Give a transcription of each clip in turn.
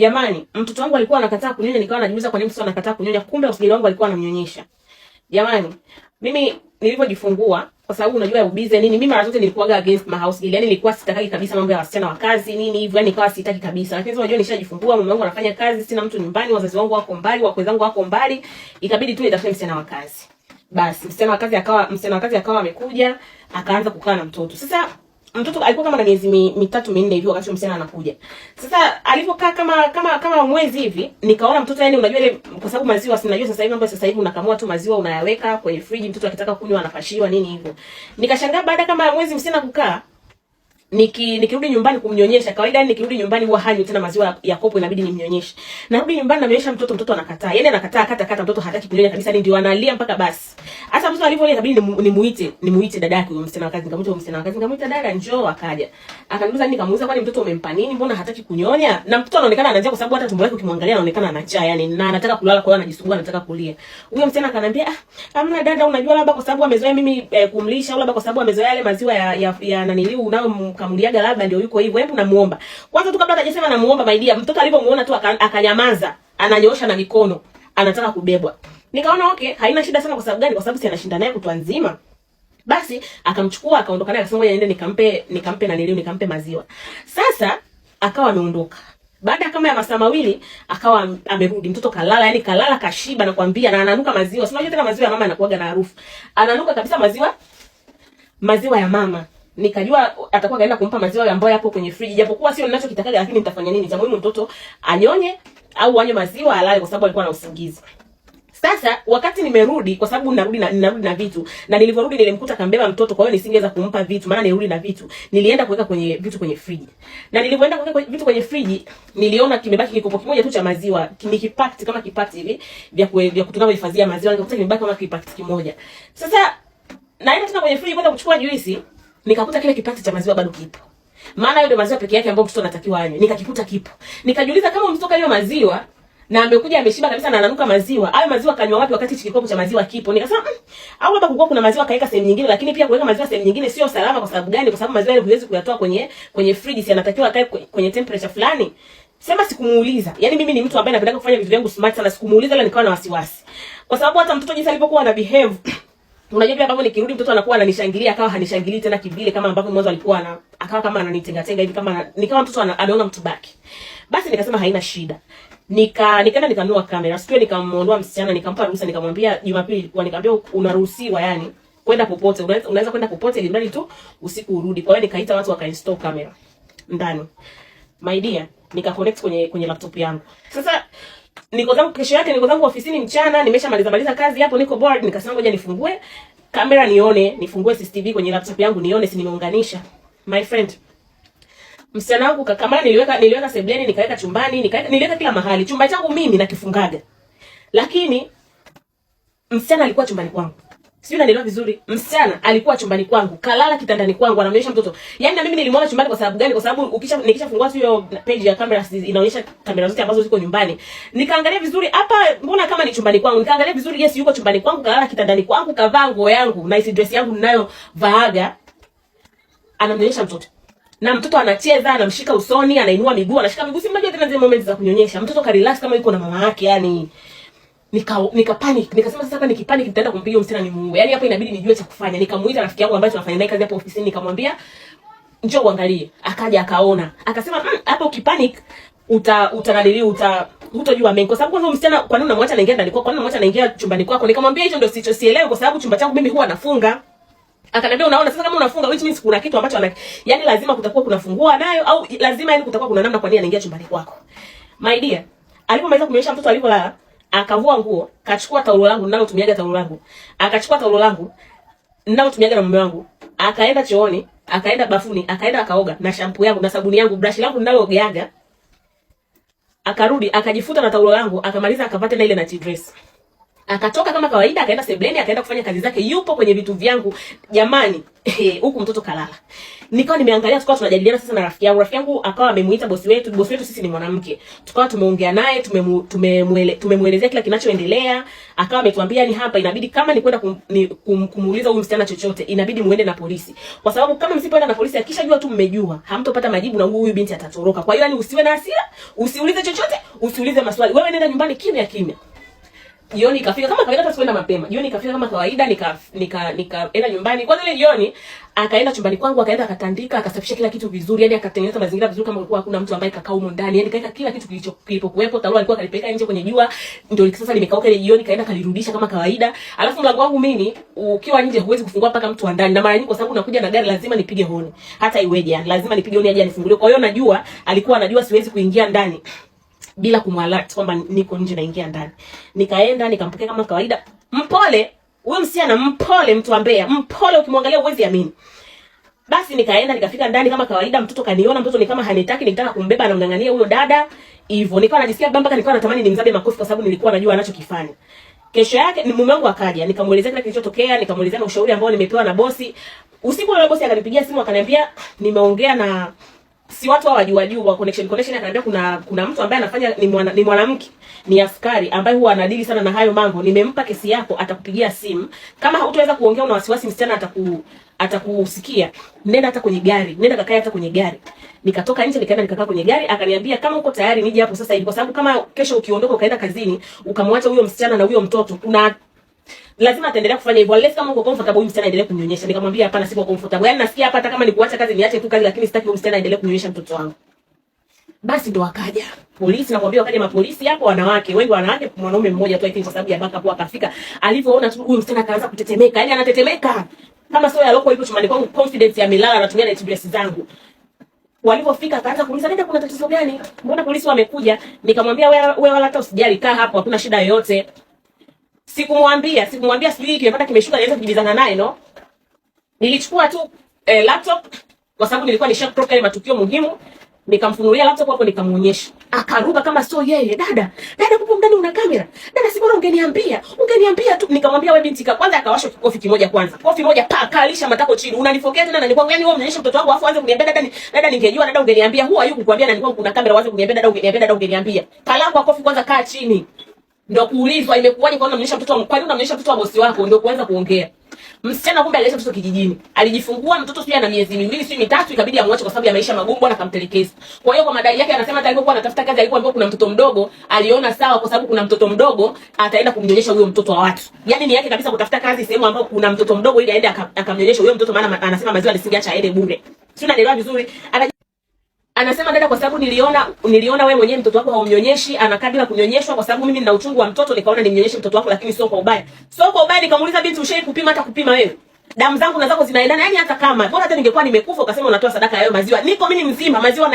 Jamani, mtoto wangu alikuwa anakataa kunyonya, nikawa najiuliza kwa nini mtoto anakataa kunyonya, kumbe usijili wangu alikuwa anamnyonyesha. Jamani, mimi nilipojifungua, kwa sababu unajua ya ubize nini, mimi mara zote nilikuwa against my house girl. Yaani nilikuwa sitaki kabisa mambo ya wasichana wa kazi nini hivyo, yani nikawa sitaki kabisa. Lakini unajua nishajifungua, mume wangu anafanya kazi, sina mtu nyumbani, wazazi wangu wako mbali, wakwe zangu wako mbali, ikabidi tu nitafute msichana wa kazi. Basi msichana wa kazi akawa amekuja, akaanza kukaa na mtoto. Sasa mtoto alikuwa kama na miezi mitatu minne hivi wakati msichana anakuja. Sasa alipokaa kama mwezi hivi, nikaona mtoto, yani unajua ile, kwa sababu maziwa sinajua sasa hivi mambo sasa hivi unakamua tu maziwa unayaweka kwenye friji, mtoto akitaka kunywa anapashiwa nini hivyo. Nikashangaa baada kama mwezi msichana kukaa, nikirudi nyumbani kumnyonyesha, kawaida nikirudi nyumbani huwa hanywi tena maziwa ya kopo, inabidi nimnyonyeshe. Narudi nyumbani namnyonyesha mtoto anakataa. Yaani anakataa kata mtoto hataki kunyonya kabisa, ndio analia mpaka basi. Hata mtoto alivyolia ikabidi nimuite dadake huyo msichana wa kazi. Nikamuita msichana wa kazi, nikamuita dada njoo, akaja. Akaniuliza nini, nikamuuliza kwani mtoto umempa nini? Mbona hataki kunyonya? Na mtoto anaonekana ana njaa kwa sababu hata tumbo lake ukimwangalia anaonekana ana njaa, yani na anataka kulala, kwa hiyo anajisugua, anataka kulia. Huyo msichana akaniambia, hamna dada, unajua labda kwa sababu amezoea mimi kumlisha, au labda kwa sababu amezoea yale maziwa ya naniliu unayomkamuliaga, labda ndio yuko hivyo. Hebu namuomba. Kwanza tu kabla hajasema namuomba, my dear, mtoto alipomuona tu akanyamaza, ananyoosha na mikono, anataka kubebwa. Nikaona okay, haina shida sana. Kwa sababu gani? Kwa sababu si anashinda naye kutwa nzima. Basi akamchukua akaondoka naye, akasema ngoja niende nikampe na nilio nikampe maziwa. Sasa akawa ameondoka. Baada kama ya masaa mawili akawa amerudi, mtoto kalala, yani kalala kashiba na kwambia, na ananuka maziwa. Si unajua tena maziwa ya mama yanakuaga na harufu. Ananuka kabisa maziwa ya mama. Nikajua atakuwa kaenda kumpa maziwa ambayo yapo kwenye friji, japokuwa sio ninachokitakaga, lakini nitafanya nini? Cha muhimu mtoto anyonye au anywe maziwa alale, kwa sababu alikuwa na usingizi. Sasa wakati nimerudi, kwa sababu ninarudi na vitu, na nilivyorudi nilimkuta kambeba mtoto, kwa hiyo nisingeweza kumpa vitu maana nirudi na vitu. Nilienda kuweka kwenye vitu kwenye friji. Na nilipoenda kuweka vitu kwenye friji, niliona kimebaki kikopo kimoja tu cha maziwa, kimekipakti kama kipakti hivi vya kutunavyohifadhia maziwa, nikakuta kimebaki kama kipakti kimoja. Sasa naenda tena kwenye friji kwenda kuchukua juisi, nikakuta kile kipakti cha maziwa bado kipo. Maana hiyo ndio maziwa pekee yake ambayo mtoto anatakiwa anywe. Nikakikuta kipo. Nikajiuliza kama mtoto kanywa maziwa na amekuja ameshiba kabisa na ananuka maziwa, hayo maziwa kanywa wapi wakati kikopo cha maziwa kipo? Nikasema au labda kulikuwa kuna maziwa kaeka sehemu nyingine, lakini pia kuweka maziwa sehemu nyingine sio salama. Kwa sababu gani? Kwa sababu maziwa yale huwezi kuyatoa kwenye friji, si anatakiwa akae kwenye temperature fulani. Sema sikumuuliza. Yaani mimi ni mtu ambaye napenda kufanya vitu vyangu smart sana, sikumuuliza, ila nikawa na wasiwasi. Kwa sababu hata mtoto jinsi alipokuwa ana behave, unajua pia kama nikirudi mtoto anakuwa ananishangilia, akawa hanishangilii tena kivile kama ambavyo mwanzo alikuwa akawa kama ananitenga hivi, kama nikawa mtoto anaona mtu baki. Basi nikasema haina shida. Nikaenda nikanunua kamera. Siku nikamuondoa msichana, nikampa ruhusa, nikamwambia Jumapili ilikuwa, nikamwambia unaruhusiwa yani kwenda popote, unaweza kwenda popote ili mradi tu usiku urudi. Kwa hiyo nikaita watu wakainstall kamera ndani. My dear, nika-connect kwenye laptop yangu. Sasa niko zangu kesho yake, niko zangu ofisini mchana, nimeshamaliza kazi hapo, niko bored, nikasema ngoja nifungue kamera nifungue CCTV kwenye laptop yangu nione si nimeunganisha. My friend, msichana wangu kamera niliweka sebleni, nikaweka chumbani, niliweka kila mahali. Chumba changu mimi nakifungaga. Lakini msichana alikuwa chumbani kwangu. Sio, unanielewa vizuri? Msichana alikuwa chumbani kwangu, kalala kitandani kwangu, anamnyonyesha mtoto. Yaani na mimi nilimwona chumbani kwa sababu gani? Kwa sababu nikishafungua hiyo page ya kamera inaonyesha kamera zote ambazo ziko nyumbani. Nikaangalia vizuri, hapa mbona kama ni chumbani kwangu. Nikaangalia vizuri, yes yuko chumbani kwangu, kalala kitandani kwangu, kavaa nguo yangu, nice dress yangu ninayo vaaga. Anamnyonyesha mtoto. Na mtoto anacheza, anamshika usoni, anainua miguu, anashika miguu. Si mnajua tena zile moments za kunyonyesha. Mtoto ka relax kama yuko na mama yake, yani nika panic. Nikasema sasa hapa nikipanic nitaenda kumpiga msichana nimuue. Yani hapo inabidi nijue cha kufanya. Nikamuita rafiki yangu ambaye tunafanya naye kazi hapo ofisini, nikamwambia njoo uangalie. Akaja akaona. Akasema hapo ukipanic hutojua mengi. Kwa sababu kwanza msichana, kwa nini unamwacha anaingia ndani kwako? Kwa nini unamwacha anaingia chumbani kwako? Nikamwambia hicho ndio sielewi, kwa sababu chumba changu mimi huwa nafunga. Akaniambia unaona sasa kama unafunga, which means kuna kitu ambacho yani lazima kutakuwa kuna fungua nayo, au lazima yani kutakuwa kuna namna kwa nini anaingia chumbani kwako. My dear, alipomaliza kumnyonyesha mtoto, alipolala, akavua nguo, kachukua taulo langu ninalotumiaga taulo langu. Akachukua taulo langu ninalotumiaga na mume wangu. Akaenda chooni, akaenda bafuni, akaenda akaoga na shampoo yangu na sabuni yangu, brush langu ninaloogeaga. Akarudi, akajifuta na taulo langu, akamaliza akapata na ile night dress. Akatoka kama kawaida, akaenda sebleni, akaenda kufanya kazi zake, yupo kwenye vitu vyangu. Jamani, huku mtoto kalala. Nikawa nimeangalia, tukawa tunajadiliana sasa na rafiki yangu. Rafiki yangu akawa amemuita bosi wetu. Bosi wetu sisi ni mwanamke. Tukawa tumeongea naye, tumemuelezea kila kinachoendelea. Akawa ametuambia ni hapa inabidi kama ni kwenda kumuuliza huyu msichana chochote, inabidi muende na polisi. Kwa sababu kama msipoenda na polisi, akishajua tu mmejua, hamtopata majibu na huyu binti atatoroka. Kwa hiyo yani usiwe na hasira, usiulize chochote, usiulize maswali. Wewe nenda nyumbani kimya kimya. Jioni ikafika kama kawaida, hata sikwenda mapema. Jioni ikafika kama kawaida, nikaenda nyumbani. Kwanza ile jioni akaenda chumbani kwangu, akaenda akatandika, akasafisha kila kitu vizuri, yani akatengeneza mazingira vizuri kama kulikuwa hakuna mtu ambaye kakaa huko ndani. Yani kaeka kila kitu kilipokuwepo. Taulo alikuwa kalipeleka nje kwenye jua, ndio sasa limekauka. Ile jioni kaenda kalirudisha kama kawaida. Alafu mlango wangu mimi ukiwa nje huwezi kufungua mpaka mtu wa ndani. Na mara nyingi kwa sababu nakuja na gari lazima nipige honi. Hata iweje, yani lazima nipige honi aje anifungulie. Kwa hiyo najua alikuwa anajua siwezi kuingia ndani bila kumwalert kwamba niko nje naingia ndani. Nikaenda nikampokea kama kawaida. Mpole, huyo msichana mpole, mtu ambea, mpole ukimwangalia uwezi amini. Basi nikaenda nikafika ndani kama kawaida, mtoto kaniona, mtoto ni kama hanitaki, nikitaka kumbeba na mngangania huyo dada. Hivyo nikawa najisikia bamba, mpaka nikawa natamani nimzabe makofi kwa sababu nilikuwa najua anachokifanya. Kesho yake ni mume wangu akaja, nikamuelezea kile kilichotokea, nikamuelezea na ushauri ambao nimepewa na bosi. Usiku ule bosi akanipigia simu akaniambia nimeongea na si watu hao wajua connection akaniambia kuna mtu ambaye anafanya ni mwanamke, ni askari ambaye huwa anadili sana na hayo mambo. Nimempa kesi yako, atakupigia simu. Kama hutaweza kuongea una wasiwasi, msichana atakusikia. Nenda hata kwenye gari, nenda kakae hata kwenye gari. Nikatoka nje nikaenda nikakaa kwenye gari, akaniambia kama uko tayari nije hapo sasa hivi, kwa sababu kama kesho ukiondoka ukaenda kazini ukamwacha huyo msichana na huyo mtoto, kuna lazima ataendelea kufanya hivyo. Unless kama uko comfortable huyu msichana aendelee kunyonyesha. Nikamwambia hapana, siko comfortable. Yaani nasikia hapa hata kama ni kuacha kazi niache tu kazi, lakini sitaki huyu msichana aendelee kunyonyesha mtoto wangu. Basi ndo akaja polisi, nakwambia wakaja mapolisi hapo, wanawake wengi, wanawake mwanaume mmoja tu, I think kwa sababu ya backup. Akafika, alivyoona tu huyu msichana akaanza kutetemeka. Yaani anatetemeka kama sio ya loko hivi chumbani kwangu, confidence ya milala, anatumia night dress zangu. Walipofika akaanza kuuliza dada, kuna tatizo gani? Mbona polisi wamekuja? Nikamwambia wewe wala hata usijali, kaa hapo, hakuna shida yoyote. Sikumwambia sijui kimepata kimeshuka niweza kujibizana naye, no. Nilichukua tu laptop kwa sababu nilikuwa nishaproka ile matukio muhimu. Nikamfunulia laptop hapo, nikamuonyesha. Akaruka kama sio yeye. Dada kupo ndani una kamera. Dada si bora ungeniambia tu. Nikamwambia wewe binti, kwanza akawasha kofi kimoja kwanza. Kofi moja kalisha matako chini. Unanifokea tena na nilikwambia yani wewe unaonyesha mtoto wangu afu anze kuniambia dada ningejua dada ungeniambia. Huwa yuko kukuambia na nilikuwa kuna kamera, waanze kuniambia dada ungeniambia. Kalangwa kofi kwanza, kaa chini. Ndio kuulizwa imekuwaje kwa nini unamnyonyesha mtoto? Kwa nini unamnyonyesha mtoto wa bosi wako? Ndio kuanza kuongea. Msichana kumbe alileta mtoto kijijini. Alijifungua mtoto sio ana miezi miwili sio mitatu, ikabidi amwache kwa sababu ya maisha magumu na akamtelekeza. Kwa hiyo kwa madai yake anasema hata alipokuwa anatafuta kazi alipoambiwa kuna mtoto mdogo, aliona sawa kwa sababu kuna mtoto mdogo ataenda kumnyonyesha huyo mtoto wa watu. Yaani ni yake kabisa kutafuta kazi sehemu ambapo kuna mtoto mdogo ili aende akamnyonyesha huyo mtoto, maana anasema maziwa alisingeacha aende bure. Sio, unaelewa vizuri? Anasema dada, kwa sababu niliona wewe mwenyewe mtoto wako haumnyonyeshi, anakaa bila kunyonyeshwa, kwa sababu mimi nina uchungu wa mtoto, nikaona nimnyonyeshe mtoto wako, lakini sio kwa ubaya. Sio kwa ubaya. Nikamuuliza binti, ushai kupima? Hata kupima wewe damu zangu na zako zinaendana, yani hata kama bora hata ningekuwa nimekufa ukasema unatoa sadaka ya maziwa, niko mimi mzima, maziwa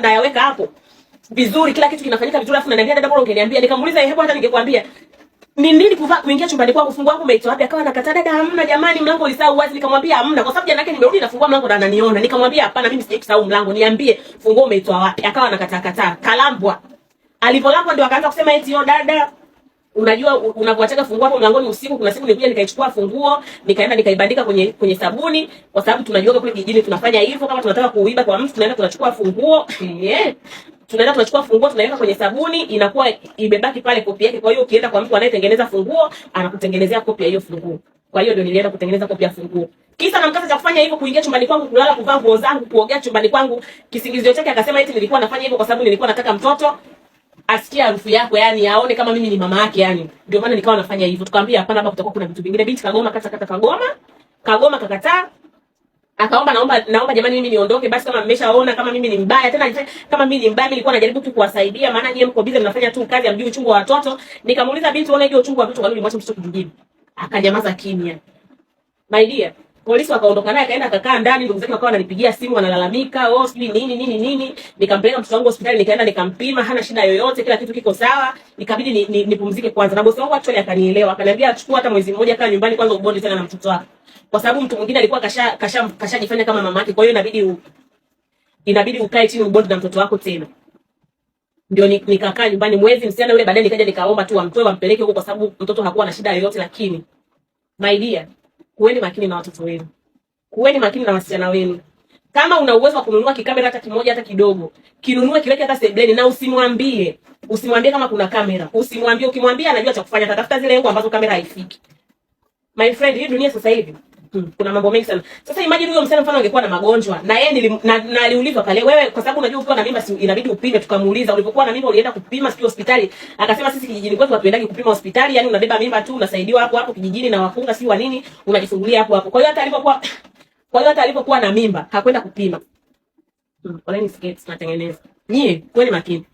na yaweka hapo vizuri, kila kitu kinafanyika vizuri, afu unaniambia dada bora ungeniambia. Nikamuuliza hebu hata ningekwambia ni nini kuingia chumbani kwangu, fungua wangu umeitoa wapi? Akawa anakataa, dada hamna jamani, mlango ulisahau wazi. Nikamwambia hamna, kwa sababu jana yake nimerudi nafungua mlango na ananiona. Nikamwambia hapana, mimi sijaisahau mlango, niambie fungua umeitoa wapi? Akawa anakataa. Kalambwa. Alivolambwa ndio akaanza kusema eti yo dada, unajua unapoacha fungua hapo mlangoni usiku, kuna siku nilikuja nikaichukua funguo, nikaenda nikaibandika kwenye sabuni, kwa sababu tunajua kule kijijini tunafanya hivyo. Kama tunataka kuiba kwa mtu tunaenda tunachukua funguo. Tunaenda tunachukua funguo, tunaweka kwenye sabuni, inakuwa imebaki pale kopi yake. Kwa hiyo ukienda kwa mtu anayetengeneza funguo, anakutengenezea kopi ya hiyo funguo. Kwa hiyo ndio nilienda kutengeneza kopi ya funguo. Kisa na mkasa cha kufanya hivyo, kuingia chumbani kwangu, kulala, kuvaa nguo zangu, kuogea chumbani kwangu, kisingizio chake akasema eti nilikuwa nafanya hivyo kwa sababu nilikuwa nataka mtoto asikie harufu yako, yani aone kama mimi ni mama yake, yani ndio maana nikawa nafanya hivyo. Tukamwambia hapana, hapa kutakuwa kuna vitu vingine. Binti kagoma, kagoma kakataa. Akaomba naomba jamani mimi niondoke basi, kama mmeshaona kama mimi ni mbaya. Tena kama mimi ni mbaya, mimi nilikuwa najaribu tu kuwasaidia, maana nyie mko busy mnafanya tu kazi, hamjui uchungu wa watoto. Nikamuuliza binti, unaona hiyo uchungu wa watoto, kwa nini mwache mtoto kijijini? Akanyamaza kimya. My dear, polisi wakaondoka naye, akaenda akakaa ndani. Ndugu zake wakawa wananipigia simu wanalalamika, oh sijui nini. Nikampeleka mtoto wangu hospitali, nikaenda nikampima, hana shida yoyote, kila kitu kiko sawa. Nikabidi nipumzike kwanza, na bosi wangu actually akanielewa, akaniambia achukua hata mwezi mmoja kaa nyumbani kwanza ubonde tena na mtoto wako, kwa sababu mtu mwingine alikuwa kashajifanya kama mama yake. Kwa hiyo inabidi ukae chini ubonde na mtoto wako tena. Ndio nikakaa nyumbani mwezi msichana yule, baadaye nikaja nikaomba tu wamtoe wampeleke huko, kwa sababu mtoto hakuwa na shida yoyote. Lakini my dear, kuweni makini na watoto wenu, kuweni makini na wasichana wenu. Kama una uwezo wa kununua kikamera hata kimoja hata kidogo, kinunue kiweke hata sebleni, na usimwambie kama kuna kamera. Usimwambie, ukimwambia anajua cha kufanya, atatafuta zile engo ambazo kamera haifiki. My friend, hii dunia sasa hivi kuna mambo mengi sana. Sasa imagine huyo msichana mfano angekuwa na magonjwa na yeye aliulizwa pale, wewe kwa sababu unajua ukiwa na mimba si inabidi upime. Tukamuuliza, ulipokuwa na mimba ulienda kupima sio hospitali? Akasema sisi kijijini kwetu hatuendagi kupima hospitali, yani unabeba mimba tu unasaidiwa hapo hapo kijijini na wakunga si wa nini, unajifungulia hapo hapo. Kwa hiyo hata alipokuwa na mimba hakwenda kupima. Oleni skets natengeneza. Nyie kweni makini.